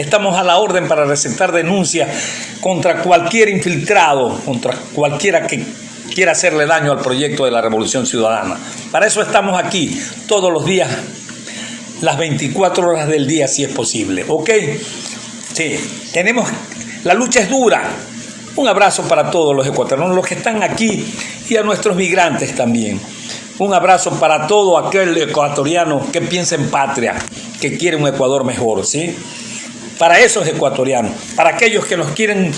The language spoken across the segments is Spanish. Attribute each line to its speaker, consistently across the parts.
Speaker 1: estamos a la orden para presentar denuncias contra cualquier infiltrado, contra cualquiera que quiera hacerle daño al proyecto de la Revolución Ciudadana. Para eso estamos aquí todos los días, las 24 horas del día, si es posible, ¿ok? Sí, la lucha es dura. Un abrazo para todos los ecuatorianos, los que están aquí, y a nuestros migrantes también. Un abrazo para todo aquel ecuatoriano que piensa en patria, que quiere un Ecuador mejor, ¿sí? Para esos ecuatorianos, para aquellos que nos quieren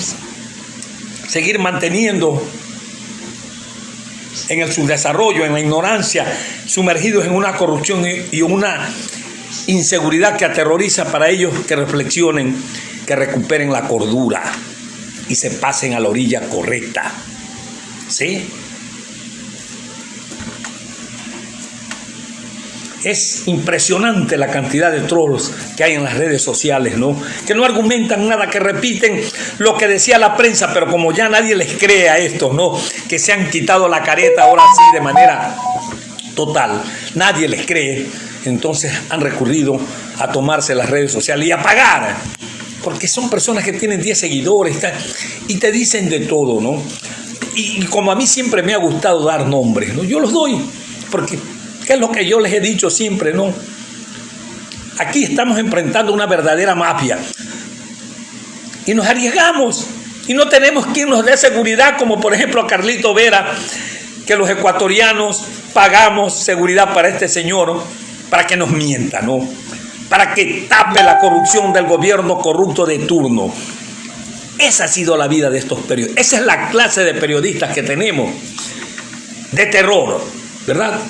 Speaker 1: seguir manteniendo en el subdesarrollo, en la ignorancia, sumergidos en una corrupción y una inseguridad que aterroriza, para ellos que reflexionen, que recuperen la cordura y se pasen a la orilla correcta, ¿sí? Es impresionante la cantidad de trolls que hay en las redes sociales, ¿no? Que no argumentan nada, que repiten lo que decía la prensa, pero como ya nadie les cree a estos, ¿no? Que se han quitado la careta ahora sí de manera total, nadie les cree, entonces han recurrido a tomarse las redes sociales y a pagar, porque son personas que tienen 10 seguidores y te dicen de todo, ¿no? Y como a mí siempre me ha gustado dar nombres, ¿no? Yo los doy, porque ¿qué es lo que yo les he dicho siempre, no? Aquí estamos enfrentando una verdadera mafia y nos arriesgamos y no tenemos quien nos dé seguridad, como por ejemplo a Carlito Vera, que los ecuatorianos pagamos seguridad para este señor, para que nos mienta, ¿no? Para que tape la corrupción del gobierno corrupto de turno. Esa ha sido la vida de estos periodistas. Esa es la clase de periodistas que tenemos, de terror, ¿verdad?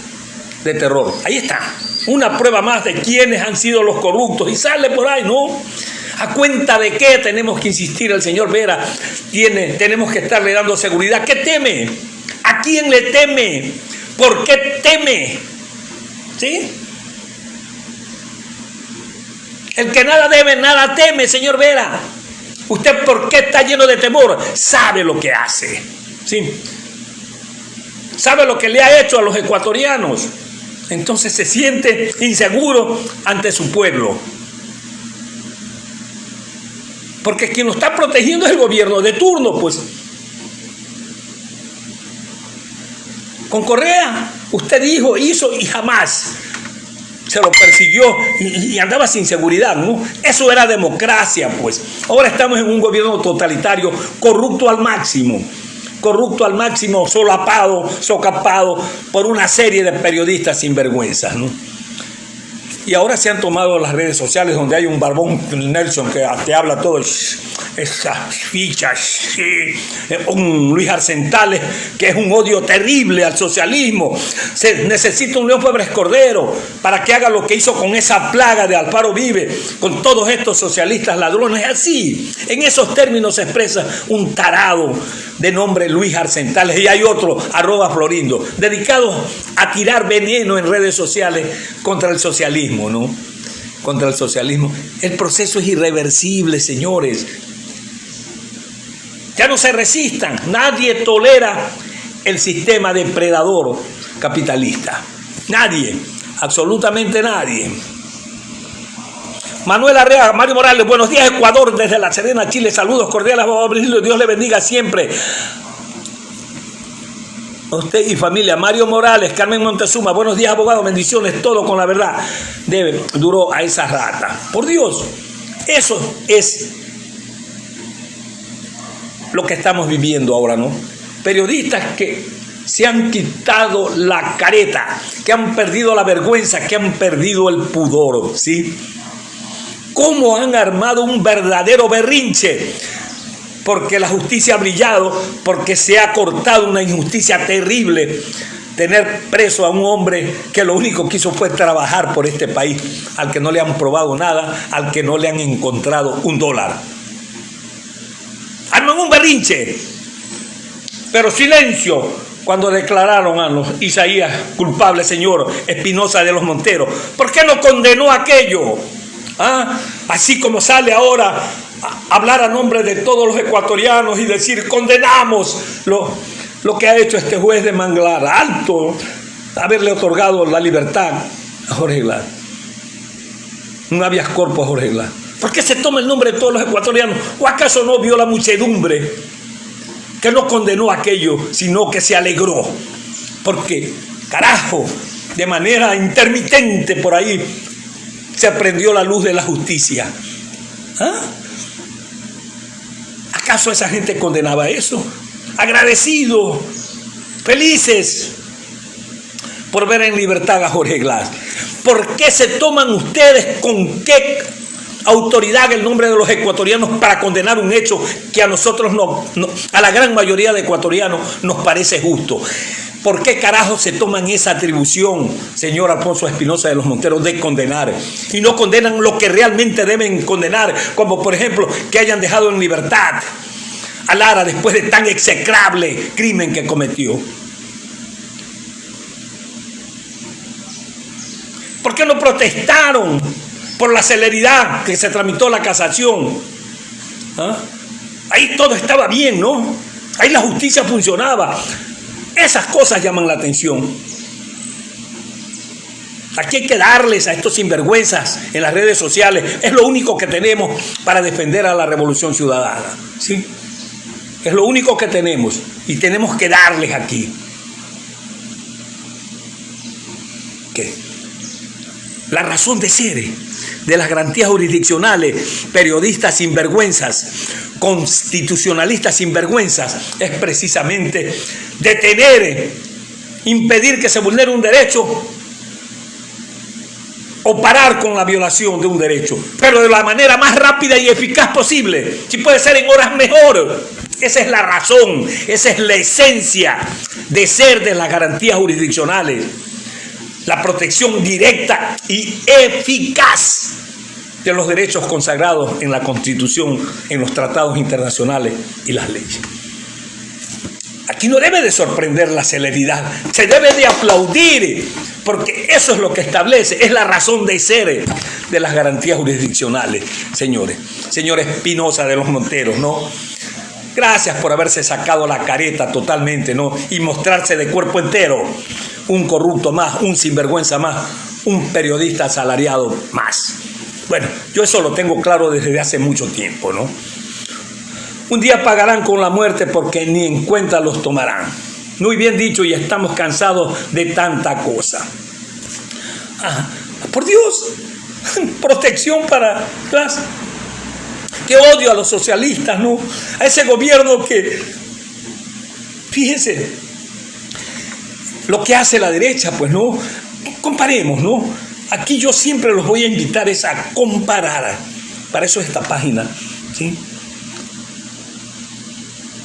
Speaker 1: De terror. Ahí está, una prueba más de quiénes han sido los corruptos, y sale por ahí, ¿no? ¿A cuenta de qué tenemos que insistir al señor Vera? Tenemos que estarle dando seguridad. ¿Qué teme? ¿A quién le teme? ¿Por qué teme? ¿Sí? El que nada debe, nada teme, señor Vera. ¿Usted por qué está lleno de temor? Sabe lo que hace, ¿sí? Sabe lo que le ha hecho a los ecuatorianos. Entonces se siente inseguro ante su pueblo. Porque quien lo está protegiendo es el gobierno de turno, pues. Con Correa, usted dijo, hizo y jamás se lo persiguió y andaba sin seguridad, ¿no? Eso era democracia, pues. Ahora estamos en un gobierno totalitario, corrupto al máximo, solapado, socapado por una serie de periodistas sinvergüenzas, ¿no? Y ahora se han tomado las redes sociales, donde hay un barbón Nelson que te habla todo, esas fichas, sí, un Luis Arcentales, que es un odio terrible al socialismo. Se necesita un León Febres Cordero para que haga lo que hizo con esa plaga de Alfaro Vive, con todos estos socialistas ladrones. Así, en esos términos se expresa un tarado de nombre Luis Arcentales, y hay otro, @Florindo, dedicado a tirar veneno en redes sociales contra el socialismo, ¿no? Contra el socialismo. El proceso es irreversible, señores. Ya no se resistan. Nadie tolera el sistema depredador capitalista. Nadie, absolutamente nadie. Manuel Arrea, Mario Morales, buenos días Ecuador, desde La Serena, Chile, saludos cordiales, Dios le bendiga siempre. Usted y familia. Mario Morales, Carmen Montezuma, buenos días abogado, bendiciones, todo con la verdad. Duró a esa rata. Por Dios, eso es lo que estamos viviendo ahora, ¿no? Periodistas que se han quitado la careta, que han perdido la vergüenza, que han perdido el pudor, ¿sí? ¿Cómo han armado un verdadero berrinche? Porque la justicia ha brillado, porque se ha cortado una injusticia terrible, tener preso a un hombre que lo único que hizo fue trabajar por este país, al que no le han probado nada, al que no le han encontrado $1. Arman un berrinche, pero silencio cuando declararon a los Isaías culpable, señor Espinosa de los Monteros. ¿Por qué no condenó aquello? ¿Ah? Así como sale ahora a hablar a nombre de todos los ecuatorianos y decir condenamos lo que ha hecho este juez de Manglar Alto, haberle otorgado la libertad a Jorge Glass, un habeas corpus a Jorge Glass. ¿Por qué se toma el nombre de todos los ecuatorianos? ¿O acaso no vio la muchedumbre que no condenó aquello, sino que se alegró? Porque, carajo, de manera intermitente por ahí se prendió la luz de la justicia. ¿Ah? ¿Acaso esa gente condenaba eso? Agradecidos, felices por ver en libertad a Jorge Glass. ¿Por qué se toman ustedes con qué autoridad el nombre de los ecuatorianos para condenar un hecho que a nosotros a la gran mayoría de ecuatorianos nos parece justo? ¿Por qué carajo se toman esa atribución, señor Alfonso Espinosa de los Monteros, de condenar? Y no condenan lo que realmente deben condenar, como por ejemplo que hayan dejado en libertad a Lara después de tan execrable crimen que cometió. ¿Por qué no protestaron por la celeridad que se tramitó la casación? ¿Ah? Ahí todo estaba bien, ¿no? Ahí la justicia funcionaba. Esas cosas llaman la atención. Aquí hay que darles a estos sinvergüenzas en las redes sociales. Es lo único que tenemos para defender a la Revolución Ciudadana, ¿sí? Es lo único que tenemos y tenemos que darles aquí. ¿Qué? La razón de ser de las garantías jurisdiccionales, periodistas sinvergüenzas, constitucionalistas sinvergüenzas, es precisamente detener, impedir que se vulnere un derecho o parar con la violación de un derecho, pero de la manera más rápida y eficaz posible. Si puede ser en horas, mejor. Esa es la razón, esa es la esencia de ser de las garantías jurisdiccionales. La protección directa y eficaz de los derechos consagrados en la Constitución, en los tratados internacionales y las leyes. Aquí no debe de sorprender la celeridad, se debe de aplaudir, porque eso es lo que establece, es la razón de ser de las garantías jurisdiccionales, señores. Señor Espinosa de los Monteros, ¿no? Gracias por haberse sacado la careta totalmente, ¿no? Y mostrarse de cuerpo entero. Un corrupto más, un sinvergüenza más, un periodista asalariado más. Bueno, yo eso lo tengo claro desde hace mucho tiempo, ¿no? Un día pagarán con la muerte porque ni en cuenta los tomarán. Muy bien dicho, y estamos cansados de tanta cosa. Ah, por Dios, protección para las... Qué odio a los socialistas, ¿no? A ese gobierno que, fíjense, lo que hace la derecha, pues, ¿no? Comparemos, ¿no? Aquí yo siempre los voy a invitar es a comparar. Para eso esta página, ¿sí?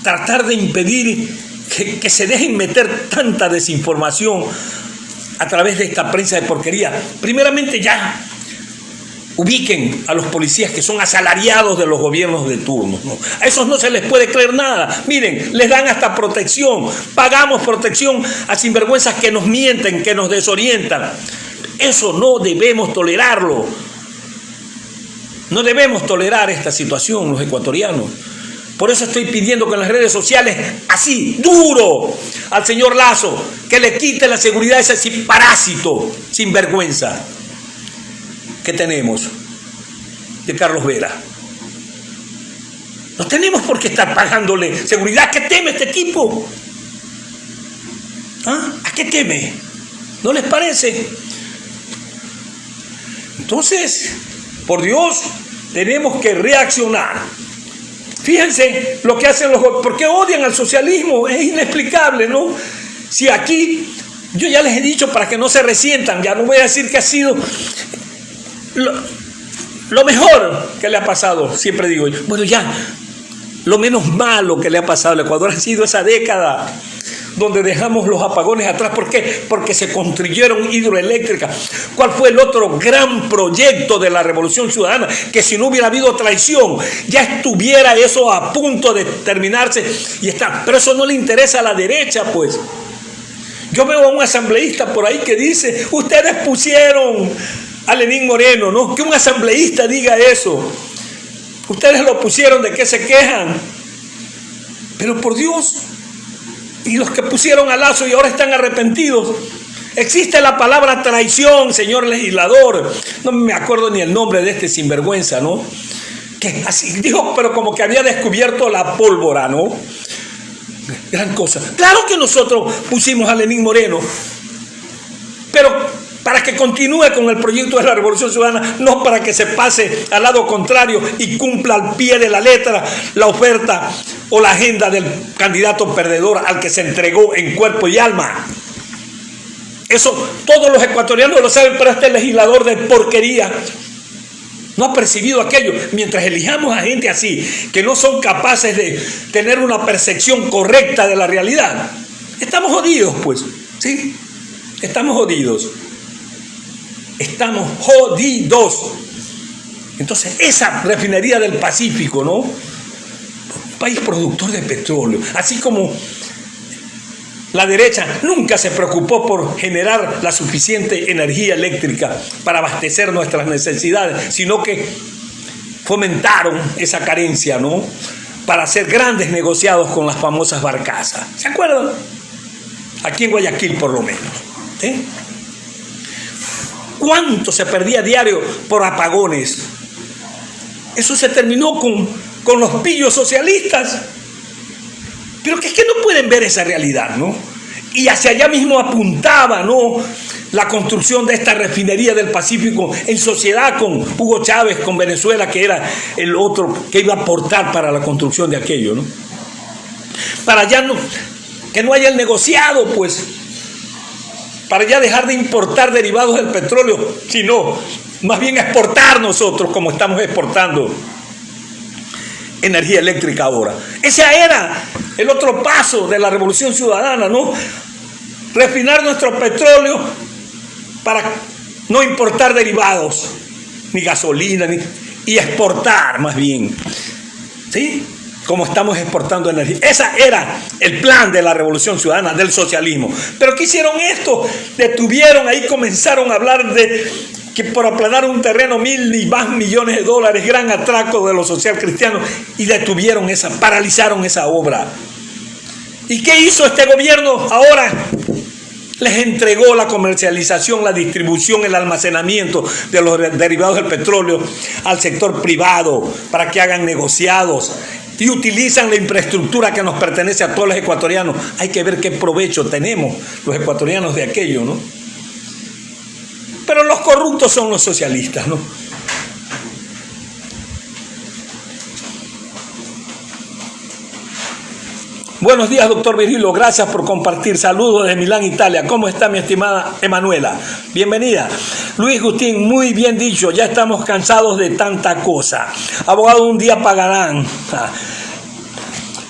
Speaker 1: Tratar de impedir que se dejen meter tanta desinformación a través de esta prensa de porquería. Primeramente ya ubiquen a los policías que son asalariados de los gobiernos de turno, ¿no? A esos no se les puede creer nada. Miren, les dan hasta protección. Pagamos protección a sinvergüenzas que nos mienten, que nos desorientan. Eso no debemos tolerarlo. No debemos tolerar esta situación los ecuatorianos. Por eso estoy pidiendo que en las redes sociales, así, duro, al señor Lasso, que le quite la seguridad a ese parásito sinvergüenza que tenemos de Carlos Vera. No tenemos por qué estar pagándole seguridad. ¿Qué teme este tipo? ¿Ah? ¿A qué teme? ¿No les parece? Entonces, por Dios, tenemos que reaccionar. Fíjense lo que hacen los... ¿Por qué odian al socialismo? Es inexplicable, ¿no? Si aquí, yo ya les he dicho para que no se resientan, ya no voy a decir que ha sido lo mejor que le ha pasado, siempre digo yo. Bueno, ya, lo menos malo que le ha pasado al Ecuador ha sido esa década donde dejamos los apagones atrás. ¿Por qué? Porque se construyeron hidroeléctricas. ¿Cuál fue el otro gran proyecto de la Revolución Ciudadana? Que si no hubiera habido traición, ya estuviera eso a punto de terminarse y está. Pero eso no le interesa a la derecha, pues. Yo veo a un asambleísta por ahí que dice, ustedes pusieron a Lenín Moreno, ¿no? Que un asambleísta diga eso. Ustedes lo pusieron, ¿de qué se quejan? Pero por Dios... Y los que pusieron a Lasso y ahora están arrepentidos. Existe la palabra traición, señor legislador. No me acuerdo ni el nombre de este sinvergüenza, ¿no? que así dijo, pero como que había descubierto la pólvora, ¿no? Gran cosa. Claro que nosotros pusimos a Lenín Moreno, pero para que continúe con el proyecto de la Revolución Ciudadana, no para que se pase al lado contrario y cumpla al pie de la letra la oferta o la agenda del candidato perdedor al que se entregó en cuerpo y alma. Eso todos los ecuatorianos lo saben, pero este legislador de porquería no ha percibido aquello. Mientras elijamos a gente así, que no son capaces de tener una percepción correcta de la realidad, estamos jodidos, pues, ¿sí? Estamos jodidos. Estamos jodidos. Entonces, esa refinería del Pacífico, ¿no? Un país productor de petróleo, así como la derecha nunca se preocupó por generar la suficiente energía eléctrica para abastecer nuestras necesidades, sino que fomentaron esa carencia, ¿no? Para hacer grandes negociados con las famosas barcazas. ¿Se acuerdan? Aquí en Guayaquil, por lo menos. ¿Eh? ¿Cuánto se perdía diario por apagones? Eso se terminó con los pillos socialistas. Pero que es que no pueden ver esa realidad, ¿no? Y hacia allá mismo apuntaba, ¿no?, la construcción de esta refinería del Pacífico en sociedad con Hugo Chávez, con Venezuela, que era el otro que iba a aportar para la construcción de aquello, ¿no? Para ya no, que no haya el negociado, pues, para ya dejar de importar derivados del petróleo, sino más bien exportar nosotros como estamos exportando energía eléctrica ahora. Ese era el otro paso de la Revolución Ciudadana, ¿no? Refinar nuestro petróleo para no importar derivados, ni gasolina, y exportar más bien, ¿sí? Como estamos exportando energía. Ese era el plan de la Revolución Ciudadana, del socialismo. Pero ¿qué hicieron esto? Detuvieron, ahí comenzaron a hablar de que por aplanar un terreno, 1.000 y más millones de dólares, gran atraco de los socialcristianos, y detuvieron paralizaron esa obra. ¿Y qué hizo este gobierno ahora? Les entregó la comercialización, la distribución, el almacenamiento de los derivados del petróleo al sector privado para que hagan negociados y utilizan la infraestructura que nos pertenece a todos los ecuatorianos. Hay que ver qué provecho tenemos los ecuatorianos de aquello, ¿no? Pero los corruptos son los socialistas, ¿no? Buenos días, doctor Virgilio. Gracias por compartir. Saludos desde Milán, Italia. ¿Cómo está mi estimada Emanuela? Bienvenida. Luis Gustín, muy bien dicho. Ya estamos cansados de tanta cosa. Abogado, un día pagarán.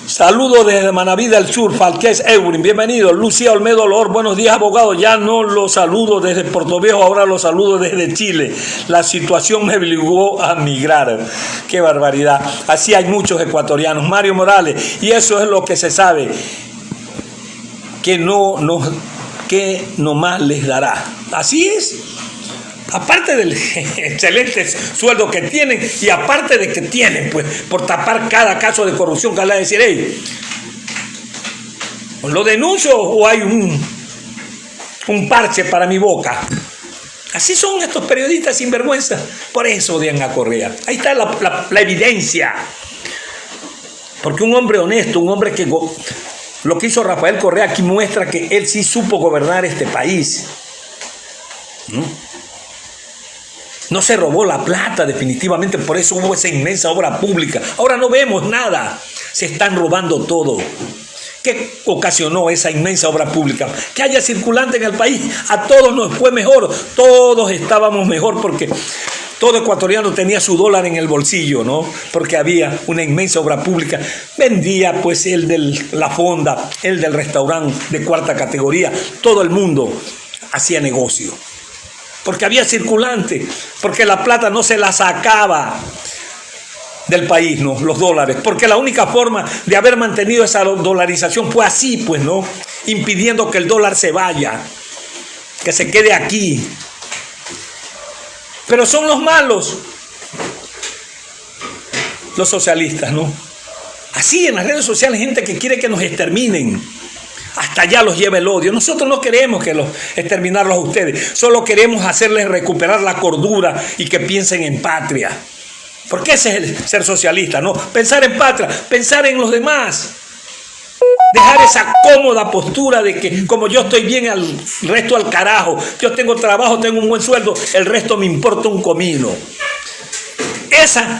Speaker 1: Saludos desde Manaví del Sur, Falqués Eurin, bienvenido. Lucía Olmedo Lor, buenos días, abogado. Ya no los saludo desde Portoviejo, ahora los saludo desde Chile. La situación me obligó a migrar. Qué barbaridad. Así hay muchos ecuatorianos. Mario Morales, y eso es lo que se sabe, que no más les dará. Así es. Aparte del excelente sueldo que tienen, y aparte de que tienen, pues, por tapar cada caso de corrupción, que le va a decir, hey, ¿lo denuncio o hay un parche para mi boca? Así son estos periodistas sinvergüenza. Por eso odian a Correa. Ahí está la evidencia. Porque un hombre honesto, un hombre que lo que hizo Rafael Correa aquí muestra que él sí supo gobernar este país. No se robó la plata definitivamente, por eso hubo esa inmensa obra pública. Ahora no vemos nada, se están robando todo. ¿Qué ocasionó esa inmensa obra pública? Que haya circulante en el país, a todos nos fue mejor, todos estábamos mejor porque todo ecuatoriano tenía su dólar en el bolsillo, ¿no? Porque había una inmensa obra pública. Vendía pues el de la fonda, el del restaurante de cuarta categoría, todo el mundo hacía negocio. Porque había circulante, porque la plata no se la sacaba del país, ¿no? Los dólares, porque la única forma de haber mantenido esa dolarización fue así, pues, ¿no? Impidiendo que el dólar se vaya, que se quede aquí. Pero son los malos, los socialistas, ¿no? Así en las redes sociales, gente que quiere que nos exterminen. Hasta allá los lleva el odio. Nosotros no queremos exterminarlos a ustedes. Solo queremos hacerles recuperar la cordura y que piensen en patria. Porque ese es el ser socialista, ¿no? Pensar en patria, pensar en los demás. Dejar esa cómoda postura de que como yo estoy bien, al resto al carajo. Yo tengo trabajo, tengo un buen sueldo, el resto me importa un comino. Esa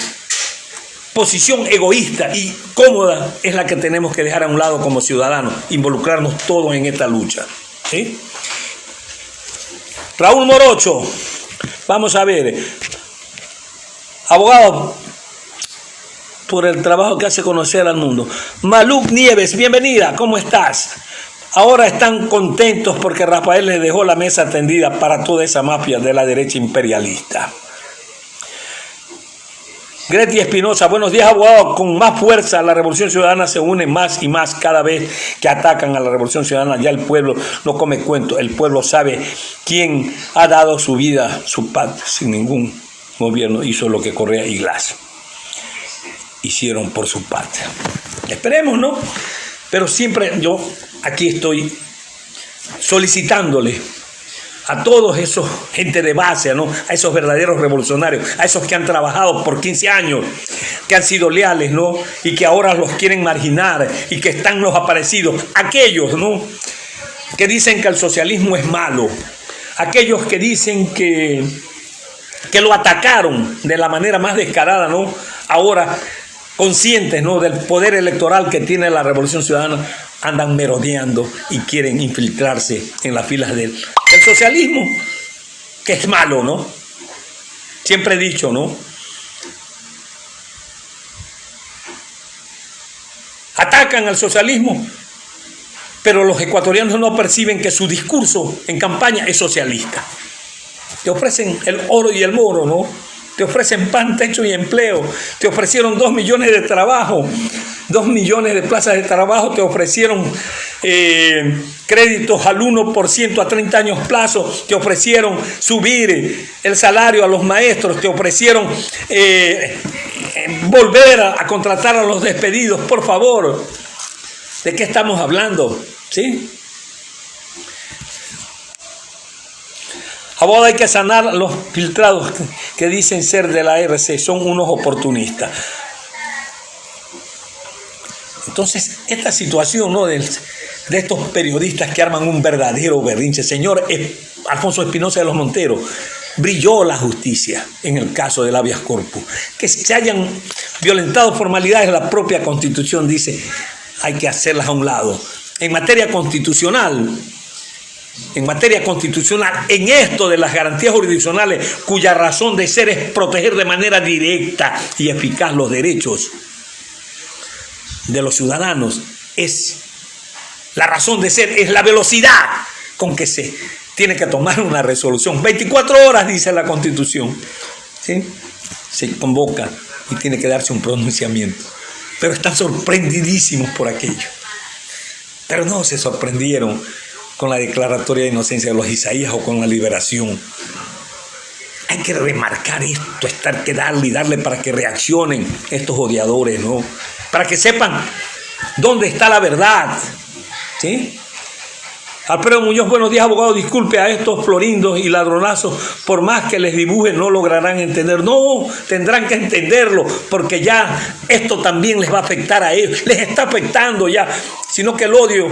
Speaker 1: posición egoísta y cómoda es la que tenemos que dejar a un lado como ciudadanos, involucrarnos todos en esta lucha, ¿sí? Raúl Morocho, vamos a ver, abogado, por el trabajo que hace conocer al mundo. Maluk Nieves, bienvenida, ¿cómo estás? Ahora están contentos porque Rafael les dejó la mesa tendida para toda esa mafia de la derecha imperialista. Greti Espinosa, buenos días, abogado. Con más fuerza la Revolución Ciudadana se une más y más cada vez que atacan a la Revolución Ciudadana. Ya el pueblo no come cuento, el pueblo sabe quién ha dado su vida, su patria, sin ningún gobierno hizo lo que Correa y Glass hicieron por su patria. Esperemos, ¿no? Pero siempre yo aquí estoy solicitándole a todos esos gente de base, ¿no? A esos verdaderos revolucionarios, a esos que han trabajado por 15 años, que han sido leales, ¿no? Y que ahora los quieren marginar y que están los aparecidos. Aquellos, ¿no? Que dicen que el socialismo es malo. Aquellos que dicen que lo atacaron de la manera más descarada, ¿no? Ahora, conscientes, ¿no? Del poder electoral que tiene la Revolución Ciudadana, andan merodeando y quieren infiltrarse en las filas del socialismo, que es malo, ¿no? Siempre he dicho, ¿no? Atacan al socialismo, pero los ecuatorianos no perciben que su discurso en campaña es socialista. Te ofrecen el oro y el moro, ¿no? Te ofrecen pan, techo y empleo. Te ofrecieron 2 millones de trabajo, 2 millones de plazas de trabajo. Te ofrecieron créditos al 1% a 30 años plazo. Te ofrecieron subir el salario a los maestros. Te ofrecieron volver a contratar a los despedidos. Por favor, ¿de qué estamos hablando? ¿Sí? Abogado, hay que sanar a los filtrados que dicen ser de la RC, son unos oportunistas. Entonces, esta situación, ¿no? de estos periodistas que arman un verdadero berrinche. Señor Alfonso Espinosa de los Monteros, brilló la justicia en el caso del habeas corpus. Que se hayan violentado formalidades de la propia Constitución, dice, hay que hacerlas a un lado. En materia constitucional, en esto de las garantías jurisdiccionales, cuya razón de ser es proteger de manera directa y eficaz los derechos de los ciudadanos, la razón de ser es la velocidad con que se tiene que tomar una resolución. 24 horas, dice la Constitución, ¿sí? Se convoca y tiene que darse un pronunciamiento. Pero están sorprendidísimos por aquello. Pero no se sorprendieron con la declaratoria de inocencia de los Isaías o con la liberación. Hay que remarcar esto, estar que darle y darle para que reaccionen estos odiadores, ¿no? Para que sepan dónde está la verdad, ¿sí? Alfredo Muñoz, buenos días, abogado. Disculpe a estos florindos y ladronazos, por más que les dibujen, no lograrán entender. No, tendrán que entenderlo, porque ya esto también les va a afectar a ellos. Les está afectando ya, sino que el odio,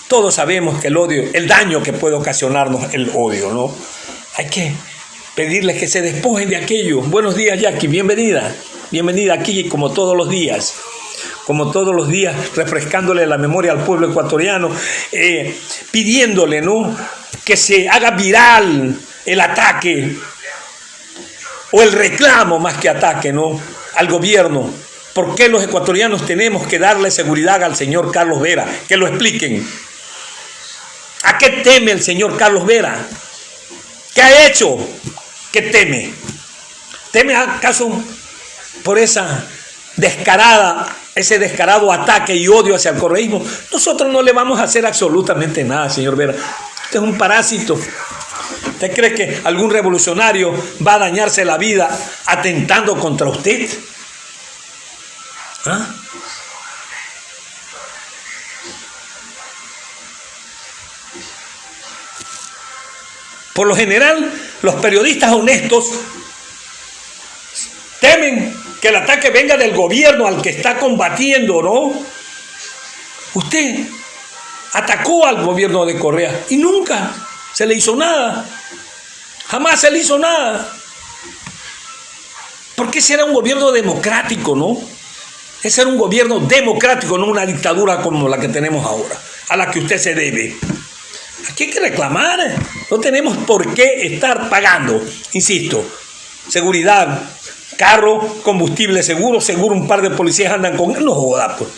Speaker 1: todos sabemos que el odio, el daño que puede ocasionarnos el odio, ¿no? Hay que pedirles que se despojen de aquello. Buenos días, Jackie, bienvenida. Bienvenida aquí, como todos los días. Como todos los días, refrescándole la memoria al pueblo ecuatoriano, pidiéndole, ¿no?, que se haga viral el ataque o el reclamo, más que ataque, ¿no?, al gobierno. ¿Por qué los ecuatorianos tenemos que darle seguridad al señor Carlos Vera? Que lo expliquen. ¿A qué teme el señor Carlos Vera? ¿Qué ha hecho? ¿Qué teme? ¿Teme acaso por ese descarado ataque y odio hacia el correísmo? Nosotros no le vamos a hacer absolutamente nada, señor Vera. Usted es un parásito. ¿Usted cree que algún revolucionario va a dañarse la vida atentando contra usted? ¿Ah? Por lo general, los periodistas honestos temen que el ataque venga del gobierno al que está combatiendo, ¿no? Usted atacó al gobierno de Correa y nunca se le hizo nada. Jamás se le hizo nada. Porque ese era un gobierno democrático, ¿no? Ese era un gobierno democrático, no una dictadura como la que tenemos ahora, a la que usted se debe. Aquí hay que reclamar. No tenemos por qué estar pagando, insisto, seguridad, carro, combustible seguro, un par de policías andan con él. No joda, pues.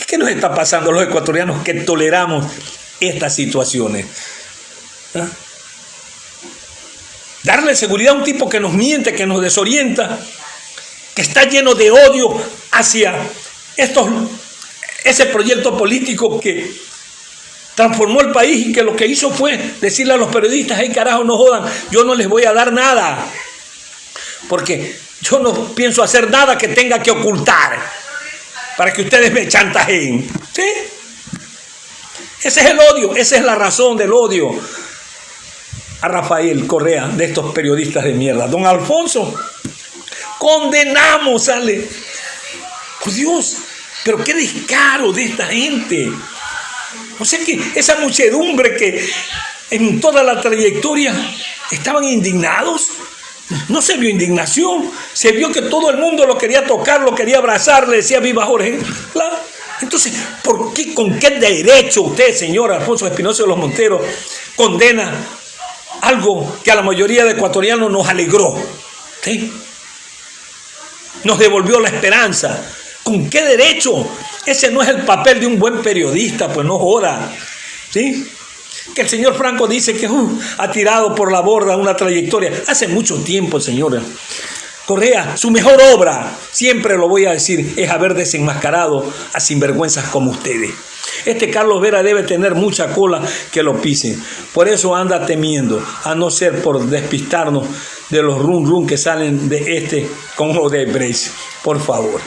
Speaker 1: ¿Qué nos está pasando a los ecuatorianos que toleramos estas situaciones? ¿Ah? Darle seguridad a un tipo que nos miente, que nos desorienta, que está lleno de odio hacia ese proyecto político que transformó el país y que lo que hizo fue decirle a los periodistas: hey, carajo, no jodan, yo no les voy a dar nada, porque yo no pienso hacer nada que tenga que ocultar para que ustedes me chantajeen. ¿Sí? Ese es el odio, esa es la razón del odio a Rafael Correa, de estos periodistas de mierda. Don Alfonso, condenamos, sale. Por Dios, pero qué descaro de esta gente. O sea que esa muchedumbre que en toda la trayectoria estaban indignados, no se vio indignación, se vio que todo el mundo lo quería tocar, lo quería abrazar, le decía viva Jorge. Entonces, ¿por qué, con qué derecho usted, señor Alfonso Espinosa de los Monteros, condena algo que a la mayoría de ecuatorianos nos alegró? ¿Sí? Nos devolvió la esperanza. ¿Con qué derecho? Ese no es el papel de un buen periodista, pues no joda. ¿Sí? Que el señor Franco dice que ha tirado por la borda una trayectoria. Hace mucho tiempo, señora Correa, su mejor obra, siempre lo voy a decir, es haber desenmascarado a sinvergüenzas como ustedes. Este Carlos Vera debe tener mucha cola que lo pisen. Por eso anda temiendo, a no ser por despistarnos de los rum que salen de con Odebrecht. Por favor.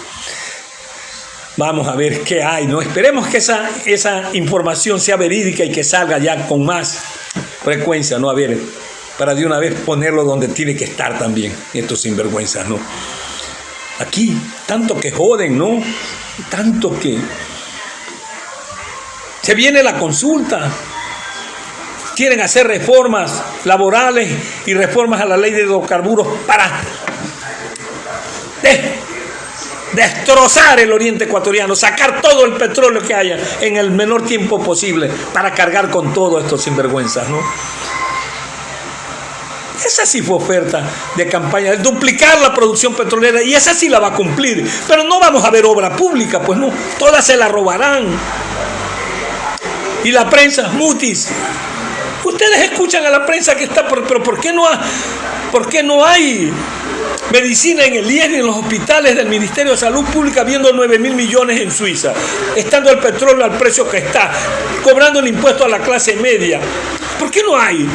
Speaker 1: Vamos a ver qué hay, ¿no? Esperemos que esa información sea verídica y que salga ya con más frecuencia, ¿no? A ver, para de una vez ponerlo donde tiene que estar también, estos sinvergüenzas, ¿no? Aquí, tanto que joden, ¿no? Tanto que... Se viene la consulta. Quieren hacer reformas laborales y reformas a la ley de hidrocarburos para destrozar el oriente ecuatoriano, sacar todo el petróleo que haya en el menor tiempo posible para cargar con todos estos sinvergüenzas, ¿no? Esa sí fue oferta de campaña, duplicar la producción petrolera, y esa sí la va a cumplir, pero no vamos a ver obra pública, pues no, todas se la robarán. Y la prensa, mutis. Ustedes escuchan a la prensa que está, pero ¿por qué no hay medicina en el IES ni en los hospitales del Ministerio de Salud Pública, viendo 9.000 millones en Suiza, estando el petróleo al precio que está, cobrando el impuesto a la clase media? ¿Por qué no hay?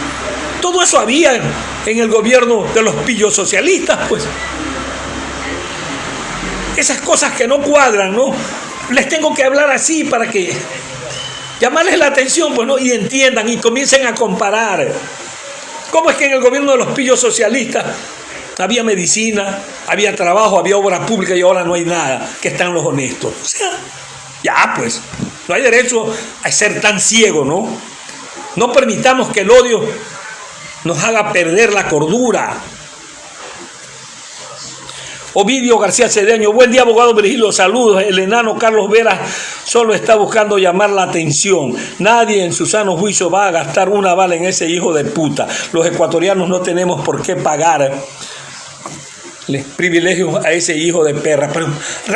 Speaker 1: Todo eso había en el gobierno de los pillos socialistas, pues. Esas cosas que no cuadran, ¿no? Les tengo que hablar así para que llamarles la atención, pues, ¿no? Y entiendan y comiencen a comparar. ¿Cómo es que en el gobierno de los pillos socialistas había medicina, había trabajo, había obra pública y ahora no hay nada, que están los honestos? O sea, ya pues, no hay derecho a ser tan ciego, ¿no? No permitamos que el odio nos haga perder la cordura. Ovidio García Cedeño, buen día, abogado Virgilio, saludos. El enano Carlos Vera solo está buscando llamar la atención. Nadie en su sano juicio va a gastar una bala en ese hijo de puta. Los ecuatorianos no tenemos por qué pagar privilegios a ese hijo de perra, pero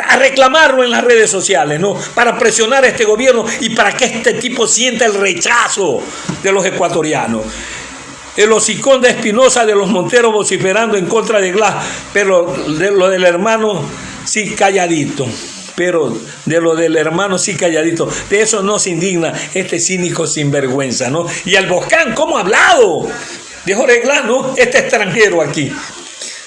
Speaker 1: a reclamarlo en las redes sociales, ¿no? Para presionar a este gobierno y para que este tipo sienta el rechazo de los ecuatorianos. El hocicón de Espinosa de los Monteros vociferando en contra de Glass, pero de lo del hermano sí calladito. Pero de lo del hermano sí calladito. De eso no se indigna este cínico sinvergüenza, ¿no? Y el Boscán, ¿cómo ha hablado? De Jorge Glass, ¿no? Este extranjero aquí.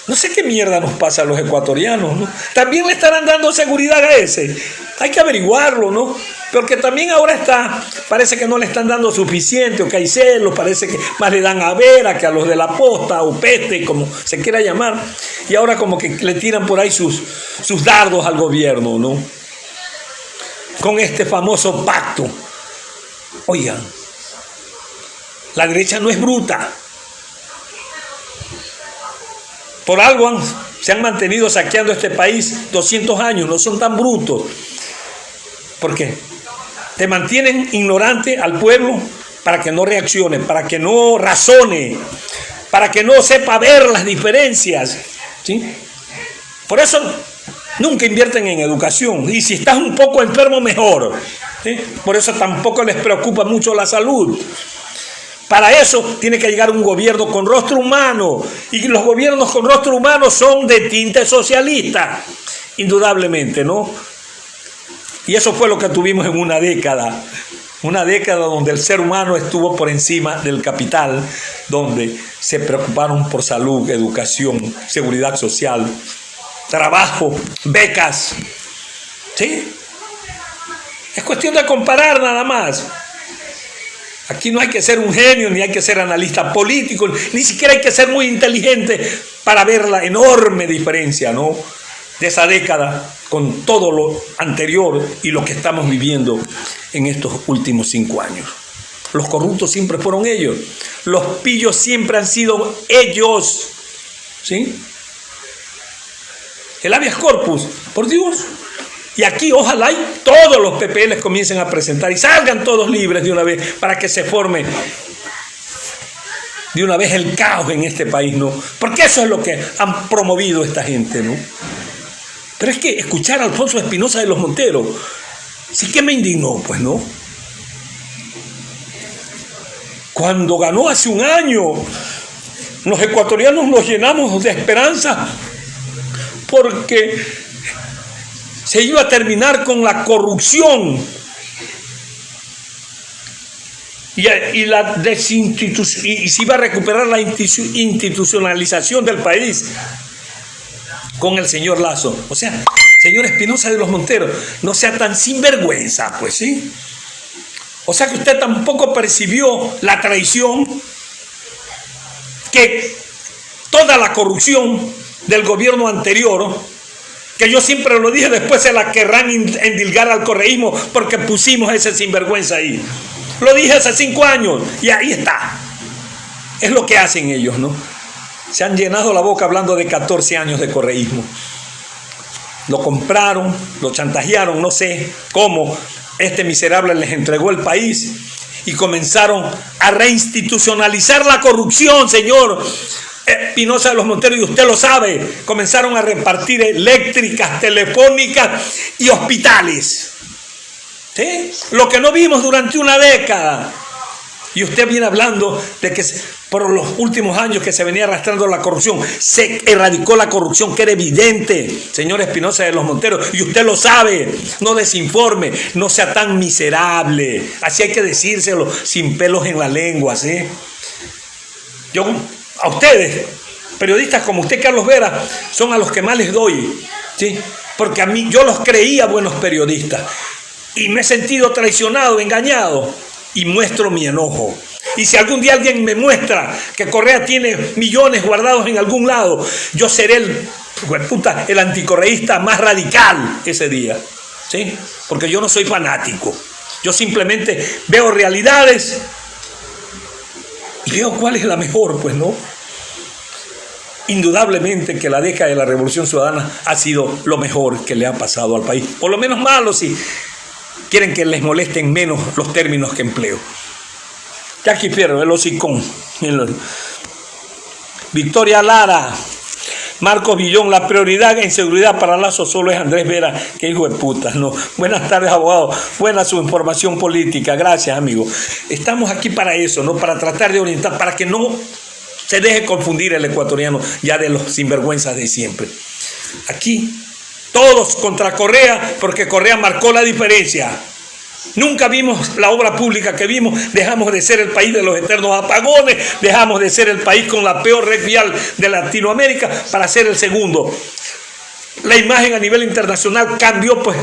Speaker 1: No sé qué mierda nos pasa a los ecuatorianos, ¿no? También le estarán dando seguridad a ese. Hay que averiguarlo, ¿no? Porque también ahora parece que no le están dando suficiente, o que hay celos, parece que más le dan a Vera que a los de la posta, o peste, como se quiera llamar, y ahora como que le tiran por ahí sus dardos al gobierno, ¿no? Con este famoso pacto. Oigan, la derecha no es bruta. Por algo se han mantenido saqueando este país 200 años, no son tan brutos. ¿Por qué? Te mantienen ignorante al pueblo para que no reaccione, para que no razone, para que no sepa ver las diferencias, ¿sí? Por eso nunca invierten en educación. Y si estás un poco enfermo, mejor, ¿sí? Por eso tampoco les preocupa mucho la salud. Para eso tiene que llegar un gobierno con rostro humano. Y los gobiernos con rostro humano son de tinte socialista, indudablemente, ¿no? Y eso fue lo que tuvimos en una década donde el ser humano estuvo por encima del capital, donde se preocuparon por salud, educación, seguridad social, trabajo, becas, ¿sí? Es cuestión de comparar nada más. Aquí no hay que ser un genio, ni hay que ser analista político, ni siquiera hay que ser muy inteligente para ver la enorme diferencia, ¿no?, de esa década con todo lo anterior y lo que estamos viviendo en estos últimos 5 años. Los corruptos siempre fueron ellos, los pillos siempre han sido ellos, ¿sí? El habeas corpus, por Dios. Y aquí ojalá todos los PPLs comiencen a presentar y salgan todos libres de una vez para que se forme de una vez el caos en este país, ¿no? Porque eso es lo que han promovido esta gente, ¿no? Pero es que escuchar a Alfonso Espinosa de los Monteros, sí que me indignó, pues, ¿no? Cuando ganó hace un año, los ecuatorianos nos llenamos de esperanza porque se iba a terminar con la corrupción y se iba a recuperar la institucionalización del país con el señor Lazo. O sea, señor Espinosa de los Monteros, no sea tan sinvergüenza, pues, ¿sí? O sea que usted tampoco percibió la traición, que toda la corrupción del gobierno anterior, que yo siempre lo dije, después se la querrán endilgar al correísmo porque pusimos ese sinvergüenza ahí. Lo dije hace 5 años y ahí está. Es lo que hacen ellos, ¿no? Se han llenado la boca hablando de 14 años de correísmo. Lo compraron, lo chantajearon, no sé cómo. Este miserable les entregó el país y comenzaron a reinstitucionalizar la corrupción, señor Espinosa de los Monteros, y usted lo sabe. Comenzaron a repartir eléctricas, telefónicas y hospitales, ¿sí? Lo que no vimos durante una década. Y usted viene hablando de que por los últimos años que se venía arrastrando la corrupción, se erradicó la corrupción, que era evidente, señor Espinosa de los Monteros, y usted lo sabe. No desinforme, no sea tan miserable. Así hay que decírselo, sin pelos en la lengua, ¿sí? Yo, a ustedes, periodistas como usted, Carlos Vera, son a los que más les doy, ¿sí? Porque a mí, yo los creía buenos periodistas y me he sentido traicionado, engañado, y muestro mi enojo. Y si algún día alguien me muestra que Correa tiene millones guardados en algún lado, yo seré el anticorreísta más radical ese día, ¿sí? Porque yo no soy fanático. Yo simplemente veo realidades y veo cuál es la mejor, pues, ¿no? Indudablemente que la década de la Revolución Ciudadana ha sido lo mejor que le ha pasado al país. Por lo menos malo, si quieren que les molesten menos los términos que empleo. Jackie Fierro, el hocicón. Victoria Lara, Marcos Villón, la prioridad en seguridad para Lazo solo es Andrés Vera, que hijo de puta, ¿no? Buenas tardes, abogado. Buena su información política. Gracias, amigo. Estamos aquí para eso, ¿no? Para tratar de orientar, para que no se deje confundir el ecuatoriano ya de los sinvergüenzas de siempre. Aquí todos contra Correa, porque Correa marcó la diferencia. Nunca vimos la obra pública que vimos. Dejamos de ser el país de los eternos apagones, dejamos de ser el país con la peor red vial de Latinoamérica para ser el segundo. La imagen a nivel internacional cambió, pues,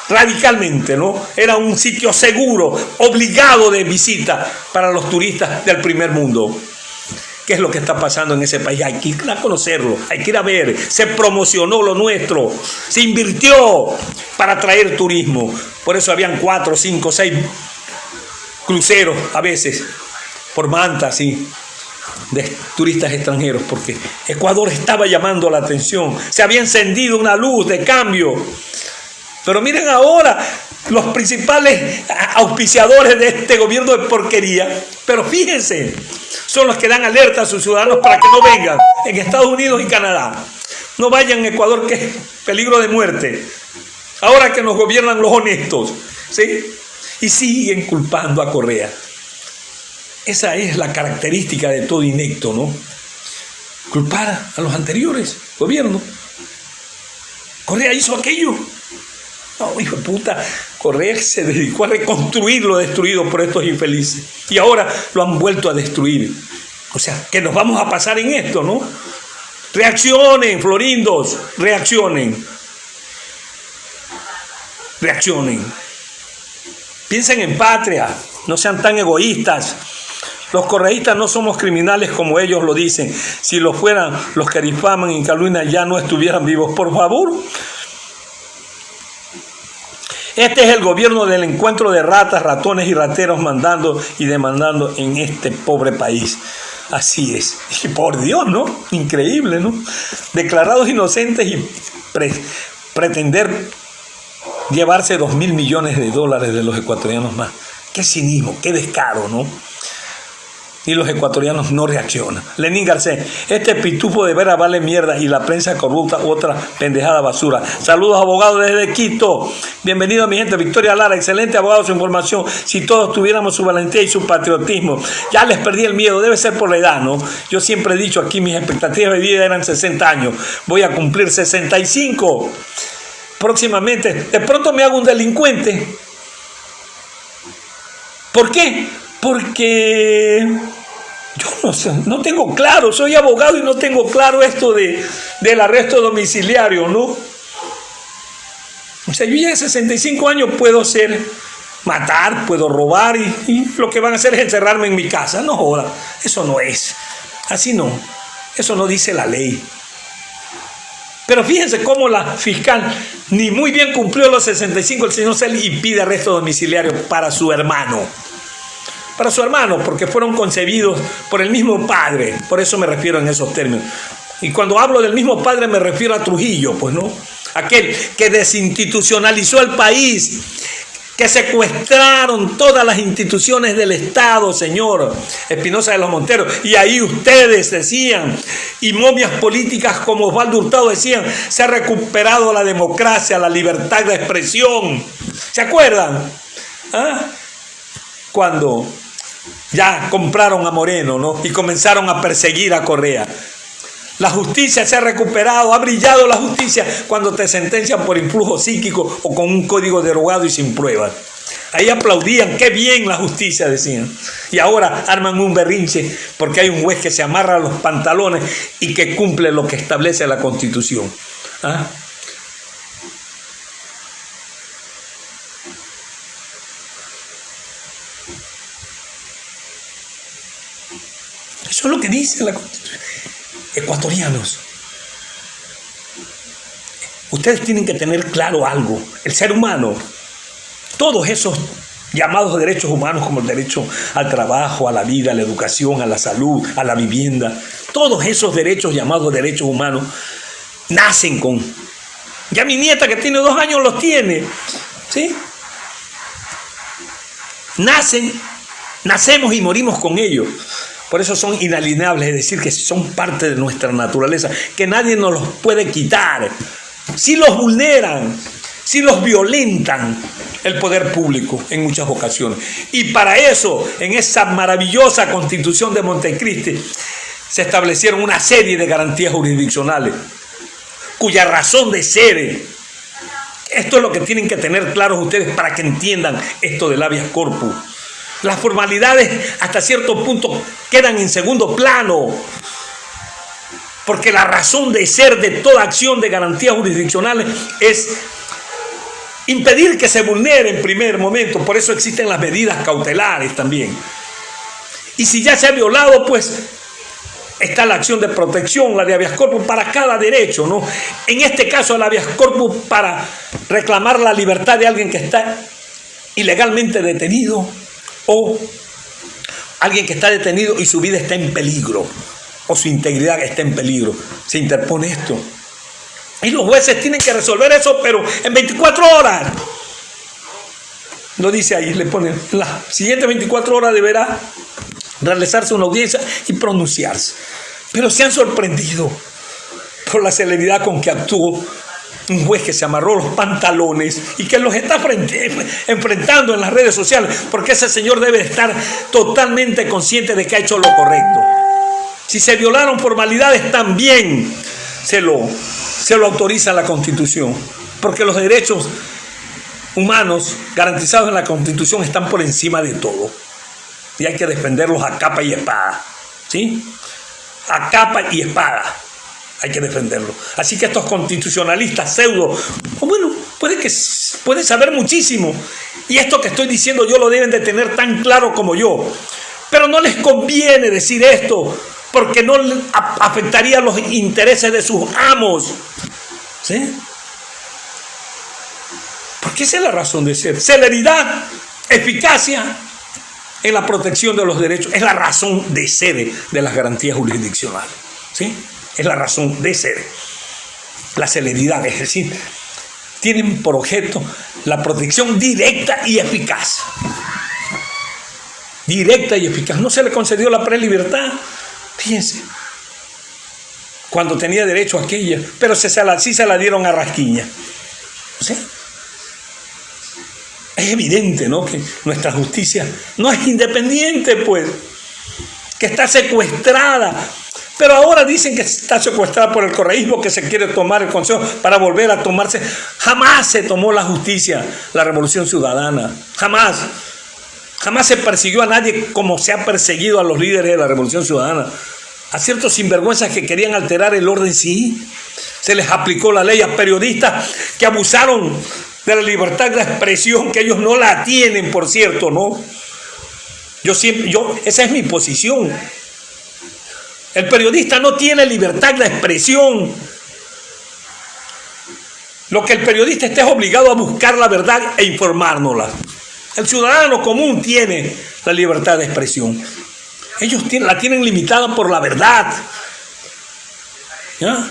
Speaker 1: radicalmente, ¿no? Era un sitio seguro, obligado de visita para los turistas del primer mundo. ¿Qué es lo que está pasando en ese país? Hay que ir a conocerlo, hay que ir a ver. Se promocionó lo nuestro, se invirtió para atraer turismo. Por eso habían 4, 5, 6 cruceros a veces, por Manta, sí, de turistas extranjeros, porque Ecuador estaba llamando la atención. Se había encendido una luz de cambio. Pero miren ahora, los principales auspiciadores de este gobierno de porquería, pero fíjense, son los que dan alerta a sus ciudadanos para que no vengan en Estados Unidos y Canadá. No vayan a Ecuador, que es peligro de muerte. Ahora que nos gobiernan los honestos, ¿sí? Y siguen culpando a Correa. Esa es la característica de todo inecto, ¿no? Culpar a los anteriores gobiernos. Correa hizo aquello. No, hijo de puta, Correa se dedicó a reconstruir lo destruido por estos infelices. Y ahora lo han vuelto a destruir. O sea, que nos vamos a pasar en esto, ¿no? Reaccionen, florindos, reaccionen. Reaccionen. Piensen en patria, no sean tan egoístas. Los correístas no somos criminales como ellos lo dicen. Si lo fueran, los que difaman y calumnian ya no estuvieran vivos. Por favor. Este es el gobierno del encuentro de ratas, ratones y rateros mandando y demandando en este pobre país. Así es. Y por Dios, ¿no? Increíble, ¿no? Declarados inocentes y pretender llevarse 2.000 millones de dólares de los ecuatorianos más. Qué cinismo, qué descaro, ¿no? Y los ecuatorianos no reaccionan. Lenín Garcés, este pitufo de veras vale mierda y la prensa corrupta otra pendejada basura. Saludos, abogados desde Quito. Bienvenido, mi gente. Victoria Lara, excelente abogado, su información. Si todos tuviéramos su valentía y su patriotismo. Ya les perdí el miedo, debe ser por la edad, ¿no? Yo siempre he dicho aquí, mis expectativas de vida eran 60 años. Voy a cumplir 65 próximamente. De pronto me hago un delincuente. ¿Por qué? Porque yo no sé, no tengo claro, soy abogado y no tengo claro esto del arresto domiciliario, ¿no? O sea, yo ya de 65 años puedo matar, puedo robar y lo que van a hacer es encerrarme en mi casa. No joda, eso no es, así no, eso no dice la ley. Pero fíjense cómo la fiscal ni muy bien cumplió los 65, el señor Celi, y pide arresto domiciliario para su hermano. Para su hermano, porque fueron concebidos por el mismo padre. Por eso me refiero en esos términos. Y cuando hablo del mismo padre me refiero a Trujillo, pues no. Aquel que desinstitucionalizó el país, que secuestraron todas las instituciones del Estado, señor Espinosa de los Monteros. Y ahí ustedes decían, y momias políticas como Osvaldo Hurtado decían, se ha recuperado la democracia, la libertad de expresión. ¿Se acuerdan? ¿Ah? Cuando ya compraron a Moreno, ¿no? Y comenzaron a perseguir a Correa. La justicia se ha recuperado, ha brillado la justicia cuando te sentencian por influjo psíquico o con un código derogado y sin pruebas. Ahí aplaudían, qué bien la justicia, decían. Y ahora arman un berrinche porque hay un juez que se amarra los pantalones y que cumple lo que establece la Constitución. ¿Ah? Eso es lo que dice la Constitución. Ecuatorianos, ustedes tienen que tener claro algo. El ser humano, todos esos llamados derechos humanos como el derecho al trabajo, a la vida, a la educación, a la salud, a la vivienda, todos esos derechos llamados derechos humanos nacen con... Ya mi nieta que tiene 2 años los tiene, ¿sí? Nacemos y morimos con ellos. Por eso son inalienables, es decir, que son parte de nuestra naturaleza, que nadie nos los puede quitar. Si los vulneran, si los violentan el poder público en muchas ocasiones. Y para eso, en esa maravillosa Constitución de Montecristi, se establecieron una serie de garantías jurisdiccionales, cuya razón de ser, esto es lo que tienen que tener claros ustedes para que entiendan esto del habeas corpus. Las formalidades hasta cierto punto quedan en segundo plano, porque la razón de ser de toda acción de garantías jurisdiccionales es impedir que se vulnere en primer momento. Por eso existen las medidas cautelares también. Y si ya se ha violado, pues está la acción de protección, la de habeas corpus para cada derecho, ¿no? En este caso, la habeas corpus para reclamar la libertad de alguien que está ilegalmente detenido o alguien que está detenido y su vida está en peligro o su integridad está en peligro. Se interpone esto. Y los jueces tienen que resolver eso, pero en 24 horas. Lo dice ahí, le ponen, las siguientes 24 horas deberá realizarse una audiencia y pronunciarse. Pero se han sorprendido por la celeridad con que actuó un juez que se amarró los pantalones y que los está enfrentando en las redes sociales, porque ese señor debe estar totalmente consciente de que ha hecho lo correcto. Si se violaron formalidades, también se lo autoriza la Constitución, porque los derechos humanos garantizados en la Constitución están por encima de todo y hay que defenderlos a capa y espada, ¿sí? A capa y espada hay que defenderlo. Así que estos constitucionalistas pseudo, bueno, pueden saber muchísimo y esto que estoy diciendo yo lo deben de tener tan claro como yo, pero no les conviene decir esto porque no afectaría los intereses de sus amos, ¿sí? Porque esa es la razón de ser. Celeridad, eficacia en la protección de los derechos, es la razón de ser de las garantías jurisdiccionales, ¿sí? Es la razón de ser. La celeridad, es decir, tienen por objeto la protección directa y eficaz. Directa y eficaz. No se le concedió la prelibertad, fíjense, cuando tenía derecho a aquella, pero sí se la dieron a rasquiña. ¿Sí? Es evidente, ¿no?, que nuestra justicia no es independiente, pues, que está secuestrada. Pero ahora dicen que está secuestrada por el correísmo, que se quiere tomar el consejo para volver a tomarse. Jamás se tomó la justicia, la revolución ciudadana. Jamás. Jamás se persiguió a nadie como se ha perseguido a los líderes de la revolución ciudadana. A ciertos sinvergüenzas que querían alterar el orden, sí. Se les aplicó la ley a periodistas que abusaron de la libertad de expresión, que ellos no la tienen, por cierto, ¿no? Esa es mi posición. El periodista no tiene libertad de expresión. Lo que el periodista esté es obligado a buscar la verdad e informárnosla. El ciudadano común tiene la libertad de expresión. Ellos la tienen limitada por la verdad. ¿Ya?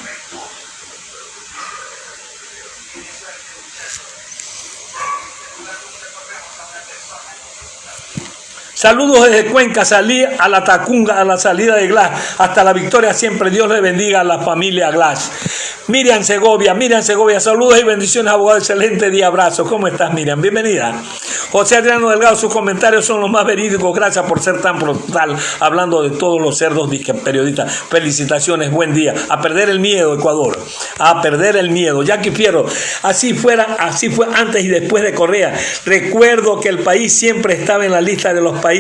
Speaker 1: Saludos desde Cuenca, salí a la Tacunga, a la salida de Glass, hasta la victoria siempre. Dios le bendiga a la familia Glass. Miriam Segovia, saludos y bendiciones, abogado, excelente día, abrazo. ¿Cómo estás, Miriam? Bienvenida. José Adriano Delgado, sus comentarios son los más verídicos, gracias por ser tan frontal, hablando de todos los cerdos periodistas. Felicitaciones, buen día. A perder el miedo, Ecuador, a perder el miedo. Jackie Fierro, así fue antes y después de Correa. Recuerdo que el país siempre estaba en la lista de los países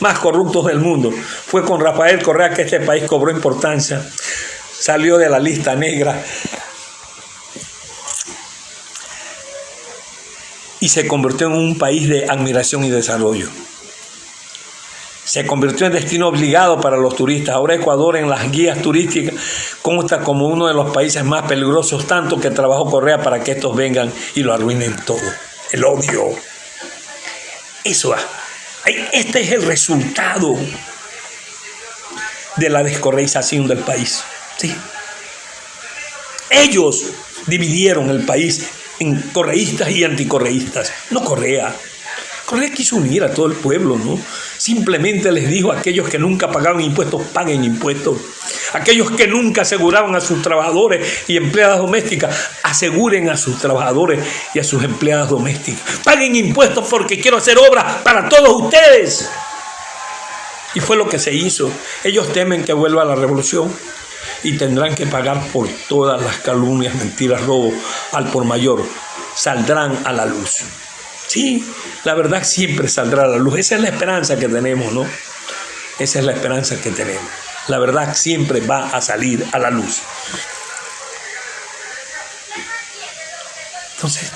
Speaker 1: más corruptos del mundo. Fue con Rafael Correa que este país cobró importancia, salió de la lista negra y se convirtió en un país de admiración y desarrollo. Se convirtió en destino obligado para los turistas. Ahora Ecuador en las guías turísticas consta como uno de los países más peligrosos, tanto que trabajó Correa para que estos vengan y lo arruinen todo. El odio. Eso es. Este es el resultado de la descorreización del país, ¿sí? Ellos dividieron el país en correístas y anticorreístas, no Correa. Correa quiso unir a todo el pueblo, ¿no? Simplemente les dijo a aquellos que nunca pagaban impuestos, paguen impuestos. Aquellos que nunca aseguraban a sus trabajadores y empleadas domésticas, aseguren a sus trabajadores y a sus empleadas domésticas. Paguen impuestos porque quiero hacer obras para todos ustedes. Y fue lo que se hizo. Ellos temen que vuelva la revolución y tendrán que pagar por todas las calumnias, mentiras, robos al por mayor. Saldrán a la luz. Sí, la verdad siempre saldrá a la luz. Esa es la esperanza que tenemos, ¿no? Esa es la esperanza que tenemos. La verdad siempre va a salir a la luz. Entonces,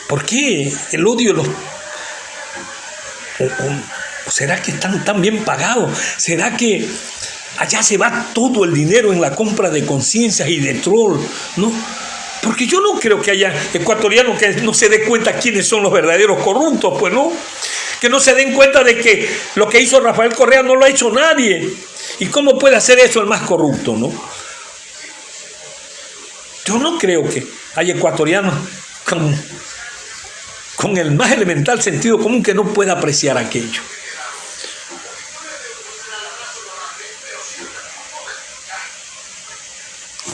Speaker 1: ¿Por qué el odio los... ¿O será que están tan bien pagados? ¿Será que allá se va todo el dinero en la compra de conciencias y de troll? ¿No? Porque yo no creo que haya ecuatorianos que no se den cuenta quiénes son los verdaderos corruptos, pues no. Que no se den cuenta de que lo que hizo Rafael Correa no lo ha hecho nadie. ¿Y cómo puede hacer eso el más corrupto, no? Yo no creo que haya ecuatorianos con el más elemental sentido común que no pueda apreciar aquello.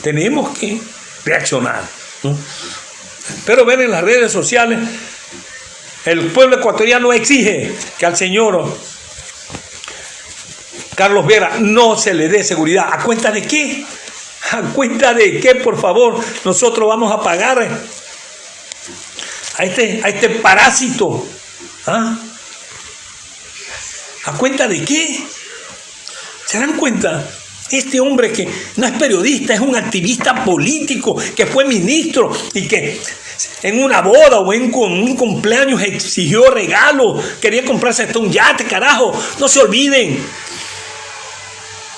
Speaker 1: Tenemos que reaccionar, ¿no? Pero ver en las redes sociales, el pueblo ecuatoriano exige que al señor Carlos Vera no se le dé seguridad. ¿A cuenta de qué? ¿A cuenta de qué, por favor, nosotros vamos a pagar a este parásito? ¿Ah? ¿A cuenta de qué? ¿Se dan cuenta? Este hombre que no es periodista, es un activista político, que fue ministro y que en una boda o en un cumpleaños exigió regalos, quería comprarse hasta un yate, carajo. No se olviden.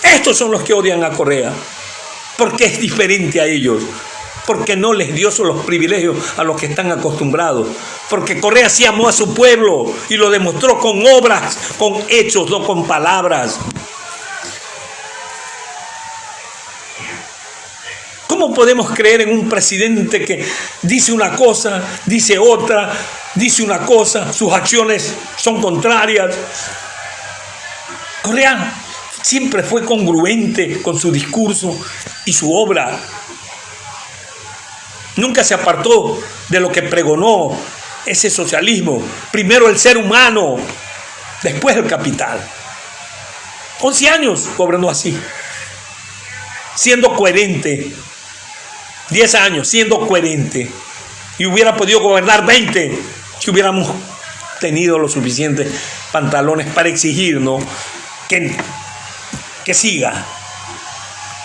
Speaker 1: Estos son los que odian a Correa, porque es diferente a ellos, porque no les dio los privilegios a los que están acostumbrados, porque Correa sí amó a su pueblo y lo demostró con obras, con hechos, no con palabras. ¿Cómo podemos creer en un presidente que dice una cosa, dice otra, dice una cosa, sus acciones son contrarias? Correa siempre fue congruente con su discurso y su obra. Nunca se apartó de lo que pregonó ese socialismo. Primero el ser humano, después el capital. 11 años gobernó así, siendo coherente. 10 años siendo coherente, y hubiera podido gobernar 20 si hubiéramos tenido los suficientes pantalones para exigir, ¿no?, que siga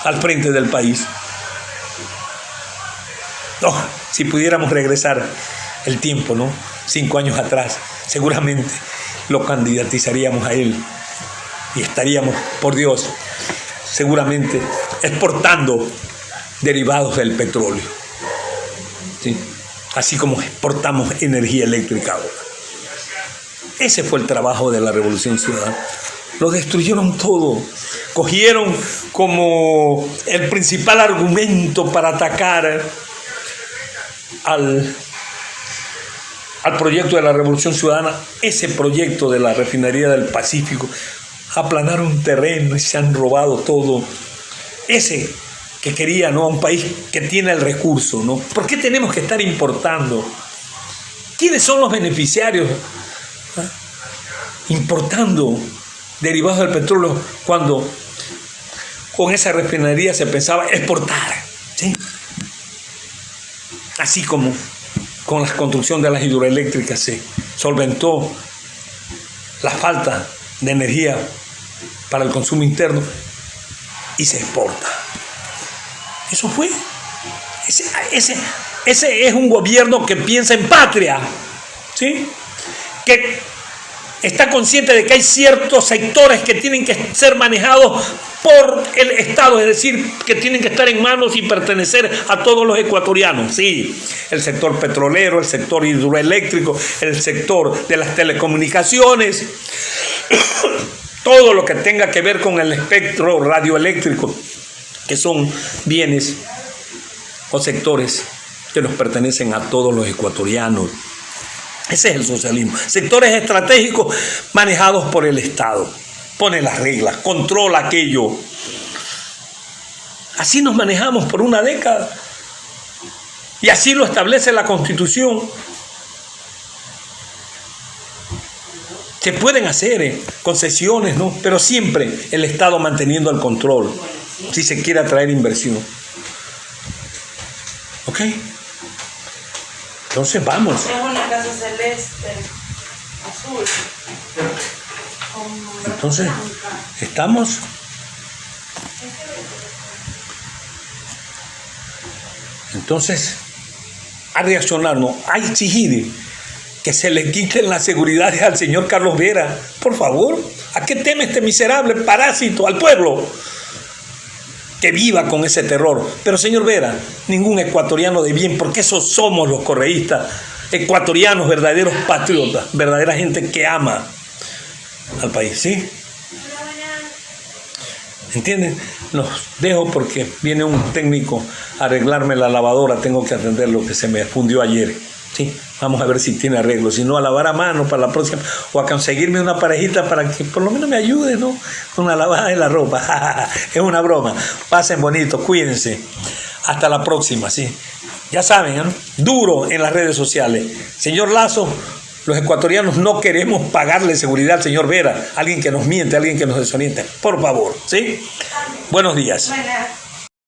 Speaker 1: al frente del país. No, si pudiéramos regresar el tiempo, ¿no?, 5 años atrás, seguramente lo candidatizaríamos a él y estaríamos, por Dios, seguramente exportando derivados del petróleo, ¿sí?, así como exportamos energía eléctrica ahora. Ese fue el trabajo de la Revolución Ciudadana. Lo destruyeron todo. Cogieron como el principal argumento para atacar al proyecto de la Revolución Ciudadana, ese proyecto de la refinería del Pacífico. Aplanaron terreno y se han robado todo. Ese que quería, ¿no?, a un país que tiene el recurso, ¿no? ¿Por qué tenemos que estar importando? ¿Quiénes son los beneficiarios importando derivados del petróleo cuando con esa refinería se pensaba exportar? ¿Sí? Así como con la construcción de las hidroeléctricas se solventó la falta de energía para el consumo interno y se exporta. Eso fue. Ese es un gobierno que piensa en patria, ¿sí?, que está consciente de que hay ciertos sectores que tienen que ser manejados por el Estado, es decir, que tienen que estar en manos y pertenecer a todos los ecuatorianos. Sí, el sector petrolero, el sector hidroeléctrico, el sector de las telecomunicaciones, todo lo que tenga que ver con el espectro radioeléctrico, que son bienes o sectores que nos pertenecen a todos los ecuatorianos. Ese es el socialismo. Sectores estratégicos manejados por el Estado. Pone las reglas, controla aquello. Así nos manejamos por una década. Y así lo establece la Constitución. Se pueden hacer concesiones, ¿no?, pero siempre el Estado manteniendo el control, si se quiere atraer inversión. ¿Ok? Entonces vamos.
Speaker 2: Es una casa celeste, azul.
Speaker 1: Entonces, estamos. Entonces, a reaccionar, no, a exigir que se le quiten las seguridades al señor Carlos Vera. Por favor, ¿a qué teme este miserable parásito al pueblo? Que viva con ese terror. Pero señor Vera, ningún ecuatoriano de bien, porque esos somos los correístas, ecuatorianos, verdaderos patriotas, verdadera gente que ama al país, ¿sí? ¿Entienden? Los dejo porque viene un técnico a arreglarme la lavadora, tengo que atender lo que se me fundió ayer, ¿sí? Vamos a ver si tiene arreglo, si no, a lavar a mano para la próxima, o a conseguirme una parejita para que por lo menos me ayude, ¿no? Con la lavada de la ropa. Es una broma. Pasen bonito, cuídense. Hasta la próxima, ¿sí? Ya saben, ¿no? Duro en las redes sociales. Señor Lazo, los ecuatorianos no queremos pagarle seguridad al señor Vera, alguien que nos miente, alguien que nos desoriente. Por favor, ¿sí? Buenos días.
Speaker 2: Buenas.